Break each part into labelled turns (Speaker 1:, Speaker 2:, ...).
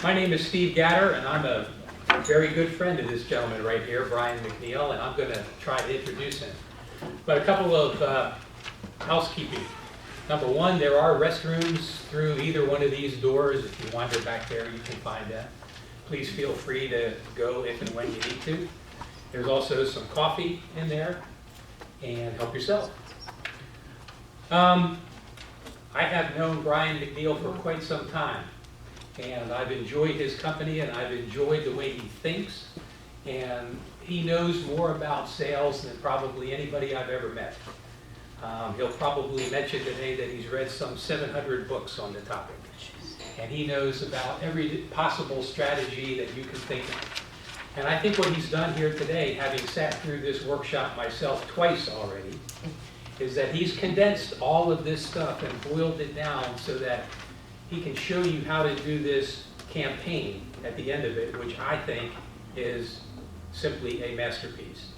Speaker 1: My name is Steve Gatter, and I'm a very good friend of this gentleman right here, Brian McNeill, and I'm going to try to introduce him. But a couple of housekeeping. Number one, there are restrooms through either one of these doors. If you wander back there, you can find that. Please feel free to go if and when you need to. There's also some coffee in there, and help yourself. I have known Brian McNeill for quite some time, and I've enjoyed his company, and I've enjoyed the way he thinks, and he knows more about sales than probably anybody I've ever met. He'll probably mention today that he's read some 700 books on the topic, and he knows about every possible strategy that you can think of. And I think what he's done here today, having sat through this workshop myself twice already, is that he's condensed all of this stuff and boiled it down so that he can show you how to do this campaign at the end of it, which I think is simply a masterpiece.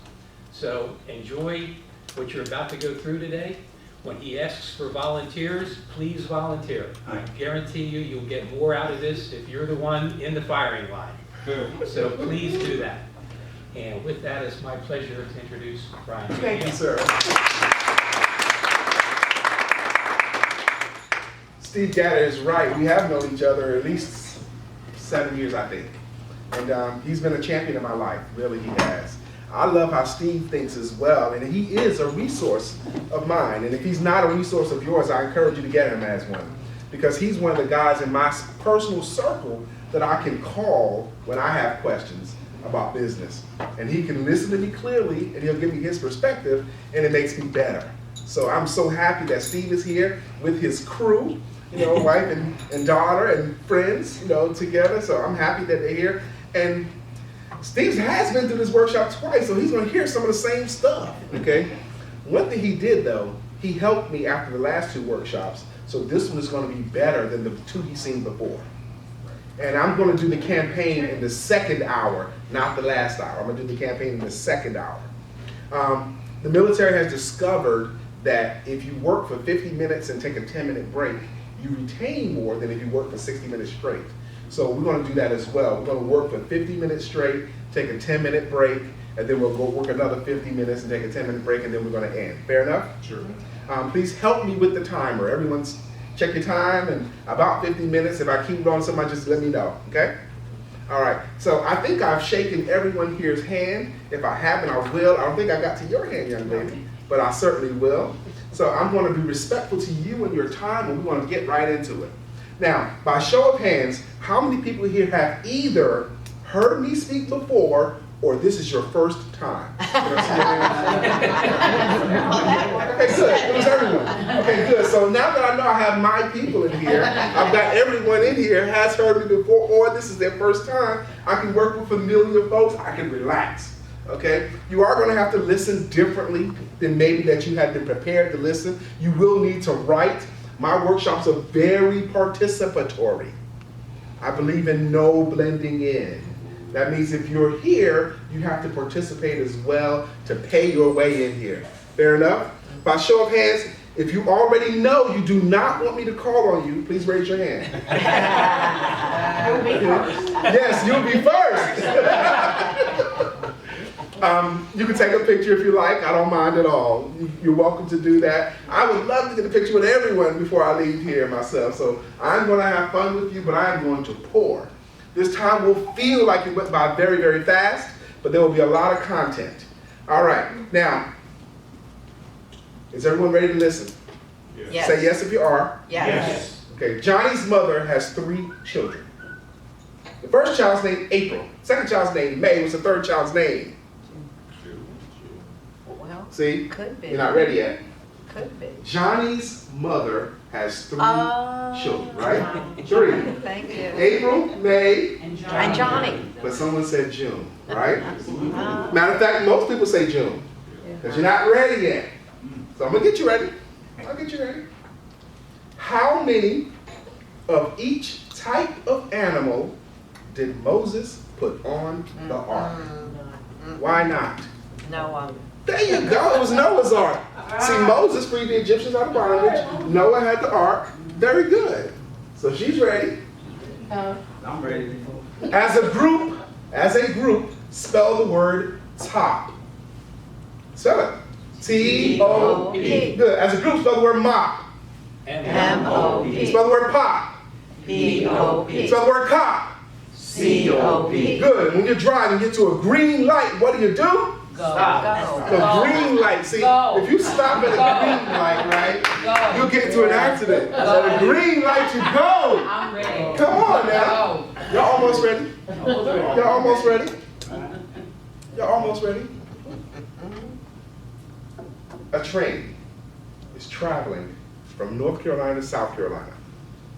Speaker 1: So enjoy what you're about to go through today. When he asks for volunteers, please volunteer. I guarantee you, you'll get more out of this if you're the one in the firing line. So please do that. And with that, it's my pleasure to introduce Brian.
Speaker 2: Thank you, sir. Steve Gatter is right. We have known each other at least 7 years, I think. And he's been a champion in my life, really he has. I love how Steve thinks as well, and he is a resource of mine. And if he's not a resource of yours, I encourage you to get him as one. Because he's one of the guys in my personal circle that I can call when I have questions about business. And he can listen to me clearly, and he'll give me his perspective, and it makes me better. So I'm so happy that Steve is here with his crew, you know, wife and daughter and friends, you know, together. So I'm happy that they're here. And Steve has been through this workshop twice, so he's going to hear some of the same stuff, okay? One thing he did, though, he helped me after the last two workshops, so this one is going to be better than the two he's seen before. And I'm going to do the campaign in the second hour, not the last hour. I'm going to do the campaign in the second hour. The military has discovered that if you work for 50 minutes and take a 10-minute break, you retain more than if you work for 60 minutes straight. So we're going to do that as well. We're going to work for 50 minutes straight, take a 10-minute break, and then we'll go work another 50 minutes and take a 10-minute break, and then we're going to end. Fair enough? Sure. Please help me with the timer. Everyone's check your time, and about 50 minutes. If I keep going, somebody just let me know, okay? All right, so I think I've shaken everyone here's hand. If I haven't, I will. I don't think I got to your hand, young lady, but I certainly will. So I'm going to be respectful to you and your time, and we're going to get right into it. Now, by show of hands, how many people here have either heard me speak before or this is your first time? Can I see your hands? Okay, good. It was everyone. Okay, good. So now that I know I have my people in here, I've got everyone in here has heard me before or this is their first time, I can work with familiar folks, I can relax. Okay? You are going to have to listen differently than maybe that you had been prepared to listen. You will need to write. My workshops are very participatory. I believe in no blending in. That means if you're here, you have to participate as well to pay your way in here. Fair enough? By show of hands, if you already know you do not want me to call on you, please raise your hand.
Speaker 3: You'll be first.
Speaker 2: Yes, you'll be first. You can take a picture if you like. I don't mind at all. You're welcome to do that. I would love to get a picture with everyone before I leave here myself. So I'm going to have fun with you, but I'm going to pour. This time will feel like it went by very, very fast, but there will be a lot of content. All right. Now, is everyone ready to listen?
Speaker 3: Yes.
Speaker 2: Say yes if you are.
Speaker 3: Yes.
Speaker 2: Okay. Johnny's mother has 3 children. The first child's named April. Second child's named May. What's the third child's name?
Speaker 3: Well,
Speaker 2: See?
Speaker 3: could be.
Speaker 2: You're not ready yet.
Speaker 3: Could be.
Speaker 2: Johnny's mother has 3 children, right? 3.
Speaker 3: Thank you.
Speaker 2: April, May,
Speaker 3: And Johnny.
Speaker 2: but someone said June, right? Matter of fact, most people say June, because you're not ready yet. So I'm going to get you ready. I'll get you ready. How many of each type of animal did Moses put on the ark? Why not?
Speaker 3: Noah.
Speaker 2: There you go. It was Noah's ark. See, Moses freed the Egyptians out of bondage. Noah had the ark. Very good. So she's ready.
Speaker 4: I'm ready.
Speaker 2: As a group, spell the word top. Spell it. T-O-P. Good. As a group, spell the word mop.
Speaker 3: M-O-P.
Speaker 2: Spell the word pop.
Speaker 3: P-O-P.
Speaker 2: Spell the word cop.
Speaker 3: C-O-P.
Speaker 2: Good. When you're driving, get to a green light, what do?
Speaker 3: Go.
Speaker 2: The green light. See, if you stop at a green light, right, you'll get into an accident. So the green light, you go.
Speaker 5: I'm ready.
Speaker 2: Come on now. Y'all almost ready? Y'all almost ready? Y'all almost ready? A train is traveling from North Carolina to South Carolina.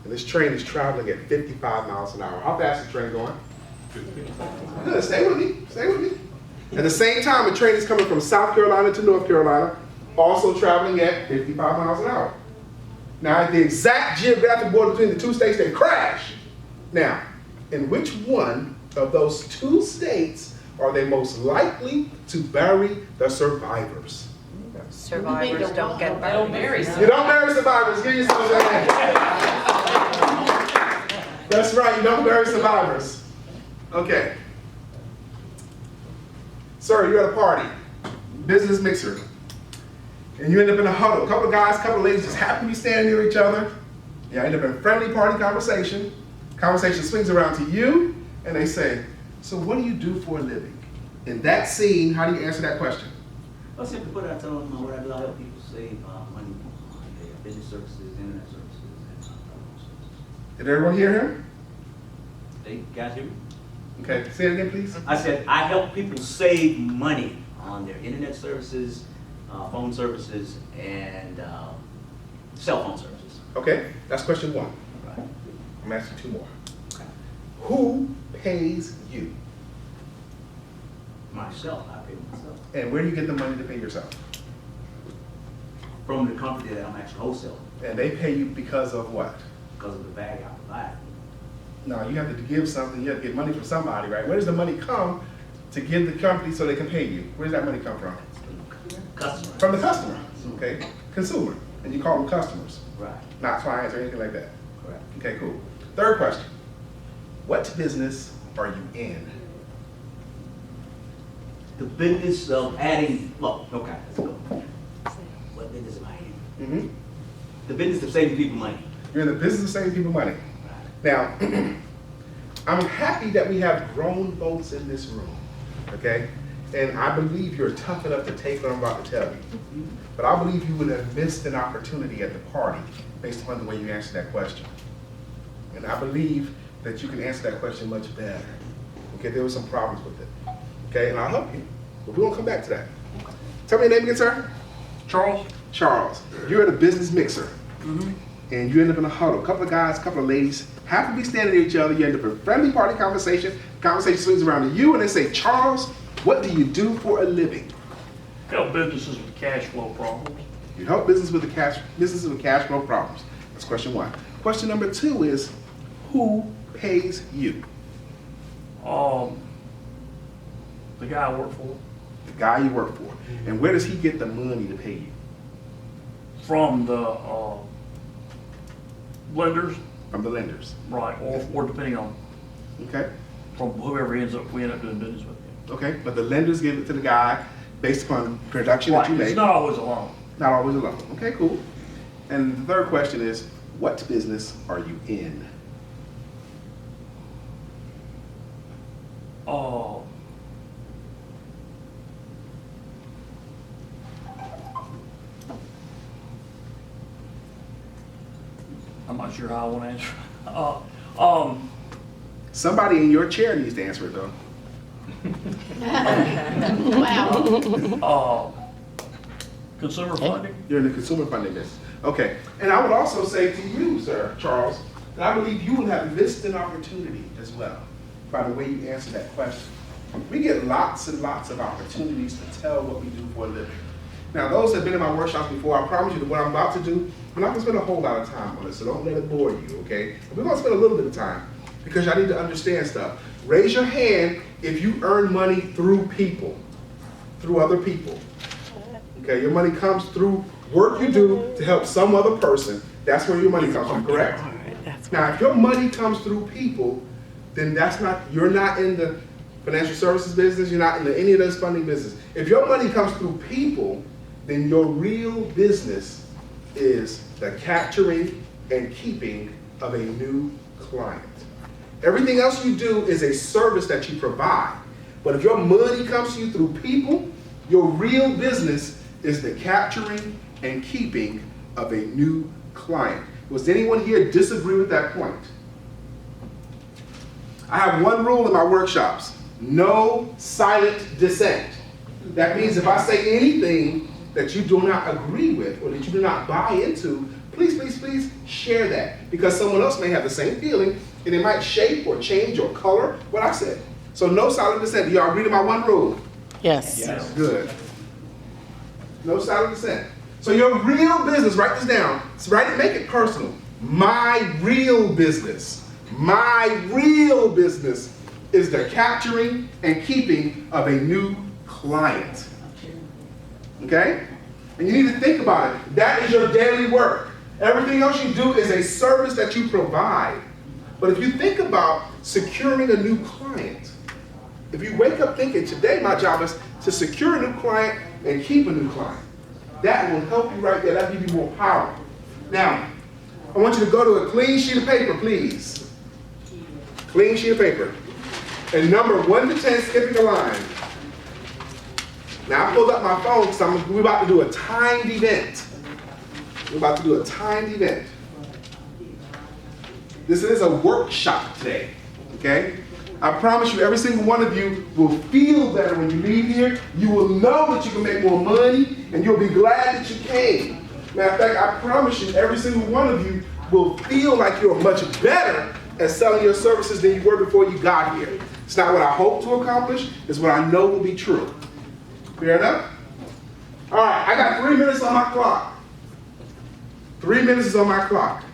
Speaker 2: And this train is traveling at 55 miles an hour. How fast is the train going? Good, stay with me, stay with me. At the same time, a train is coming from South Carolina to North Carolina, also traveling at 55 miles an hour. Now, at the exact geographic border between the two states, they crash. Now, in which one of those two states are they most likely to bury the survivors?
Speaker 3: Survivors don't get
Speaker 5: They don't
Speaker 3: buried.
Speaker 5: marry.
Speaker 2: You don't bury survivors, give yourself that. That's right, you don't bury survivors. Okay. Sir, you're at a party, business mixer, and you end up in a huddle. A couple of guys, a couple of ladies just happen to be standing near each other. You end up in a friendly party conversation. Conversation swings around to you, and they say, so what do you do for a living? In that scene, how do you answer that question?
Speaker 4: I simply put out telling them what I do. I help people save money on their business services, internet services, and phone services.
Speaker 2: Did everyone hear him?
Speaker 4: They guys hear me?
Speaker 2: Okay, say it again, please.
Speaker 4: I said I help people save money on their internet services, phone services, and cell phone services.
Speaker 2: Okay, that's question one.
Speaker 4: Right.
Speaker 2: I'm asking two more.
Speaker 4: Okay.
Speaker 2: Who pays you?
Speaker 4: Myself, I pay myself.
Speaker 2: And where do you get the money to pay yourself?
Speaker 4: From the company that I'm actually wholesaling,
Speaker 2: And they pay you because of what?
Speaker 4: because of the bag I provide.
Speaker 2: No, you have to give something, you have to get money from somebody, right? Where does the money come to give the company so they can pay you? Where does that money come from?
Speaker 4: Customer.
Speaker 2: From the customer, okay? Consumer, and you call them customers,
Speaker 4: Right.
Speaker 2: not clients or anything like that.
Speaker 4: Correct.
Speaker 2: Okay, cool. Third question. What business are you in?
Speaker 4: The business of adding, well, okay, let's go. What business am I in?
Speaker 2: Mm-hmm.
Speaker 4: The business of saving people money.
Speaker 2: You're in the business of saving people money. Now, I'm happy that we have grown folks in this room, okay? And I believe you're tough enough to take what I'm about to tell you. But I believe you would have missed an opportunity at the party based upon the way you answered that question. And I believe that you can answer that question much better. Okay, there were some problems with it. Okay, and I'll help you. But we're gonna come back to that. Tell me your name again, sir.
Speaker 6: Charles?
Speaker 2: Charles. You're at a business mixer. And you end up in a huddle. A couple of guys, a couple of ladies happen to be standing near each other. You end up in a friendly party conversation. Conversation swings around to you and they say, Charles, what do you do for a living?
Speaker 6: Help businesses with cash flow problems.
Speaker 2: You help businesses with cash flow problems. That's question one. Question number two is, who pays you?
Speaker 6: The guy I work for,
Speaker 2: The guy you work for. And where does he get the money to pay you?
Speaker 6: from the lenders,
Speaker 2: From the lenders.
Speaker 6: right, or depending on,
Speaker 2: Okay?
Speaker 6: from whoever we end up doing business with.
Speaker 2: Okay, but the lenders give it to the guy based upon production that
Speaker 6: Right,
Speaker 2: you
Speaker 6: it's
Speaker 2: make.
Speaker 6: not always alone.
Speaker 2: Not always alone. Okay, cool. And the third question is, what business are you in?
Speaker 6: I'm not sure how I want to answer.
Speaker 2: Somebody in your chair needs to answer it though.
Speaker 6: Consumer funding.
Speaker 2: You're in the consumer funding business. Okay, and I would also say to you, sir, Charles, that I believe you would have missed an opportunity as well by the way you answered that question. We get lots and lots of opportunities to tell what we do for a living. Now, those that have been in my workshops before, I promise you that what I'm about to do, I'm not gonna spend a whole lot of time on it, so don't let it bore you, okay? We're gonna spend a little bit of time because I need to understand stuff. Raise your hand if you earn money through people, through other people. Okay, your money comes through work you do to help some other person. That's where your money comes from, correct? Now, if your money comes through people, then you're not in the financial services business, you're not in any of those funding business. If your money comes through people, then your real business is the capturing and keeping of a new client. Everything else you do is a service that you provide. But if your money comes to you through people, your real business is the capturing and keeping of a new client. Was anyone here disagree with that point? I have one rule in my workshops: no silent dissent. That means if I say anything that you do not agree with or that you do not buy into, please, please, please share that, because someone else may have the same feeling and it might shape or change or color what I said. So no silent dissent. Do y'all agree to my one rule?
Speaker 5: Yes.
Speaker 2: Good. No silent dissent. So your real business, write this down. Write it, make it personal. My real business is the capturing and keeping of a new client. Okay? And you need to think about it. That is your daily work. Everything else you do is a service that you provide. But if you think about securing a new client, if you wake up thinking, today my job is to secure a new client and keep a new client, that will help you right there. That'll give you more power. Now, I want you to go to a clean sheet of paper, please. Clean sheet of paper. And number 1 to 10, skipping a line. Now, I pulled up my phone because we're about to do a timed event. We're about to do a timed event. This is a workshop today, okay? I promise you, every single one of you will feel better when you leave here. You will know that you can make more money, and you'll be glad that you came. Matter of fact, I promise you, every single one of you will feel like you're much better at selling your services than you were before you got here. It's not what I hope to accomplish, it's what I know will be true. Fair enough? All right, I got 3 minutes on my clock. 3 minutes is on my clock.